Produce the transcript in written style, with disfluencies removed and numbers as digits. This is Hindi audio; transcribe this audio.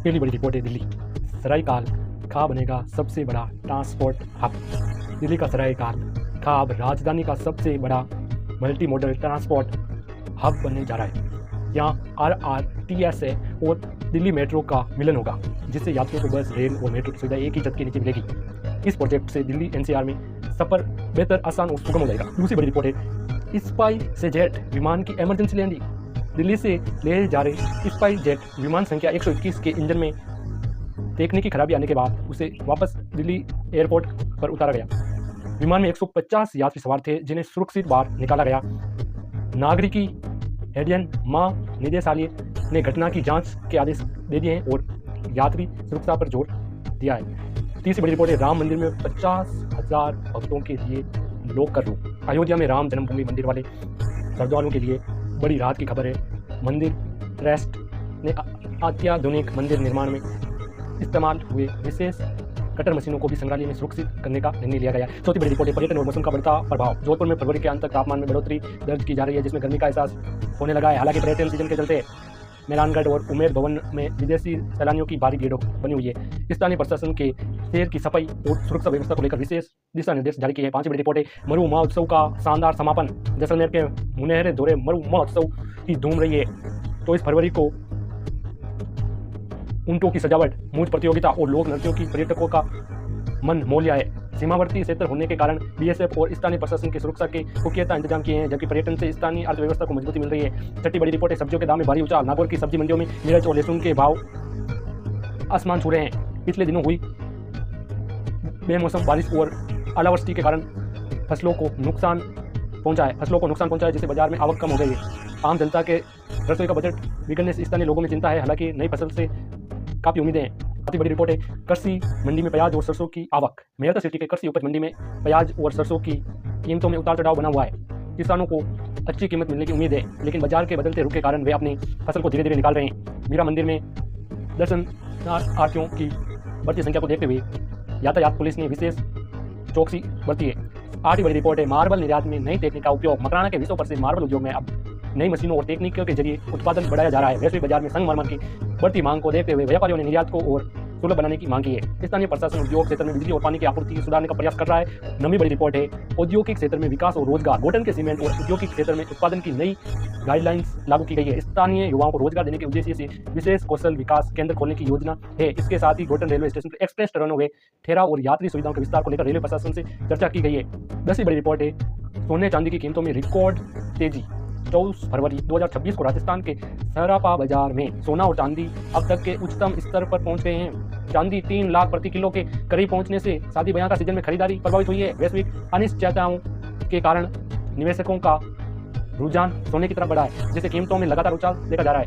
पहली बड़ी रिपोर्ट है दिल्ली। सरायकाल खाब बनेगा सबसे बड़ा ट्रांसपोर्ट हब। दिल्ली का सरायकाल खाब राजधानी का सबसे बड़ा मल्टी मॉडल ट्रांसपोर्ट हब बनने जा रहा है। यहाँ RRTSA और दिल्ली मेट्रो का मिलन होगा, जिससे यात्रियों को बस, रेल और मेट्रो की सुविधा एक ही छत के नीचे मिलेगी। इस प्रोजेक्ट से दिल्ली NCR में सफर बेहतर, आसान और सुगम हो जाएगा। दूसरी बड़ी रिपोर्ट है स्पाइस जेट विमान की इमरजेंसी लैंडिंग। दिल्ली से ले जा रहे स्पाइस जेट विमान संख्या 121 के इंजन में तकनीकी खराबी आने के बाद उसे वापस दिल्ली एयरपोर्ट पर उतारा गया। विमान में 150 यात्री सवार थे, जिन्हें सुरक्षित बाहर निकाला गया। नागरिकी हेडियन महानिदेशालय ने घटना की जांच के आदेश दे दिए हैं और यात्री सुरक्षा पर जोर दिया है। तीसरी बड़ी रिपोर्ट है राम मंदिर में 50,000 भक्तों के लिए लॉकर रूम। अयोध्या में राम जन्मभूमि मंदिर वाले श्रद्धालुओं के लिए बड़ी राहत की खबर है। मंदिर ट्रस्ट ने अत्याधुनिक मंदिर निर्माण में इस्तेमाल हुए विशेष कटर मशीनों को भी संग्रहालय में सुरक्षित करने का निर्णय लिया गया है। चौथी बड़ी रिपोर्ट है पर्यटन और मौसम का बढ़ता प्रभाव। जोधपुर में फरवरी के अंत तक तापमान में बढ़ोतरी दर्ज की जा रही है, जिसमें गर्मी का एहसास होने लगा है। हालांकि पर्यटन सीजन के चलते मेहरानगढ़ और उमेद भवन में विदेशी सैलानियों की भारी भीड़ बनी हुई है। स्थानीय प्रशासन के शहर की सफाई और सुरक्षा व्यवस्था को लेकर विशेष दिशा निर्देश जारी किए हैं। पांचवी बड़ी रिपोर्ट है मरु महोत्सव का शानदार समापन। जैसलमेर के मुनहरे दौरे मरु महोत्सव की धूम रही है। 24 फरवरी को ऊंटों की सजावट, मूंछ प्रतियोगिता और लोक नृत्यों की पर्यटकों का मन मोह लिया है। सीमावर्ती क्षेत्र होने के कारण BSF और स्थानीय प्रशासन की सुरक्षा के पुख्ता इंतजाम किए हैं, जबकि पर्यटन से स्थानीय अर्थव्यवस्था को मजबूती मिल रही है। छठी बड़ी रिपोर्ट है सब्जियों के दाम में भारी उछाल। नागौर की सब्जी मंडियों में मिर्च और लहसुन के भाव आसमान छू रहे हैं। पिछले दिनों हुई बेमौसम बारिश और ओलावृष्टि के कारण फसलों को नुकसान पहुंचा है, जिससे बाजार में आवक कम हो गई है। आम जनता के रसोई का बजट बिगड़ने से स्थानीय लोगों में चिंता है। हालांकि नई फसल से काफ़ी उम्मीदें हैं। काफ़ी बड़ी रिपोर्ट है कृषि मंडी में प्याज और सरसों की आवक। मेरठ सिटी के कृषि उपज मंडी में प्याज और सरसों की कीमतों में उतार चढ़ाव बना हुआ है। किसानों को अच्छी कीमत मिलने की उम्मीद है, लेकिन बाजार के बदलते रुख के कारण वे अपनी फसल को धीरे धीरे निकाल रहे हैं। मीरा मंदिर में दर्शनार्थियों की बढ़ती संख्या को देखते हुए यातायात पुलिस ने विशेष चौकसी बरती है। आठवीं बड़ी रिपोर्ट है मार्बल निर्यात में नई तकनीक का उपयोग। मकराना के विश्व प्रसिद्ध मार्बल उद्योग में अब नई मशीनों और तकनीकों के जरिए उत्पादन बढ़ाया जा रहा है। वैश्विक बाजार में संगमरमर की बढ़ती मांग को देखते हुए व्यापारियों ने निर्यात को और सुलभ बनाने की मांग की है। स्थानीय प्रशासन उद्योग क्षेत्र में बिजली और पानी की आपूर्ति सुधारने का प्रयास कर रहा है। नवी बड़ी रिपोर्ट है औद्योगिक क्षेत्र में विकास और रोजगार। गोटन के सीमेंट और औद्योगिक क्षेत्र में उत्पादन की नई गाइडलाइंस लागू की गई है। स्थानीय युवाओं को रोजगार देने के उद्देश्य से विशेष कौशल विकास केंद्र खोलने की योजना है। इसके साथ ही गोटन रेलवे स्टेशन पर एक्सप्रेस ट्रेनों में ठहराव और यात्री सुविधाओं के विस्तार को लेकर रेलवे प्रशासन से चर्चा की गई है। 10वीं बड़ी रिपोर्ट है सोने चांदी की कीमतों में रिकॉर्ड तेजी। 24 फरवरी 2026 को राजस्थान के सरापा बाजार में सोना और चांदी अब तक के उच्चतम स्तर पर पहुंच गए हैं। चांदी 3 लाख प्रति किलो के करीब पहुंचने से शादी ब्याह का सीजन में खरीदारी प्रभावित हुई है। वैश्विक अनिश्चितताओं के कारण निवेशकों का रुझान सोने की तरफ बढ़ा है, जिससे कीमतों में लगातार उछाल देखा जा रहा है।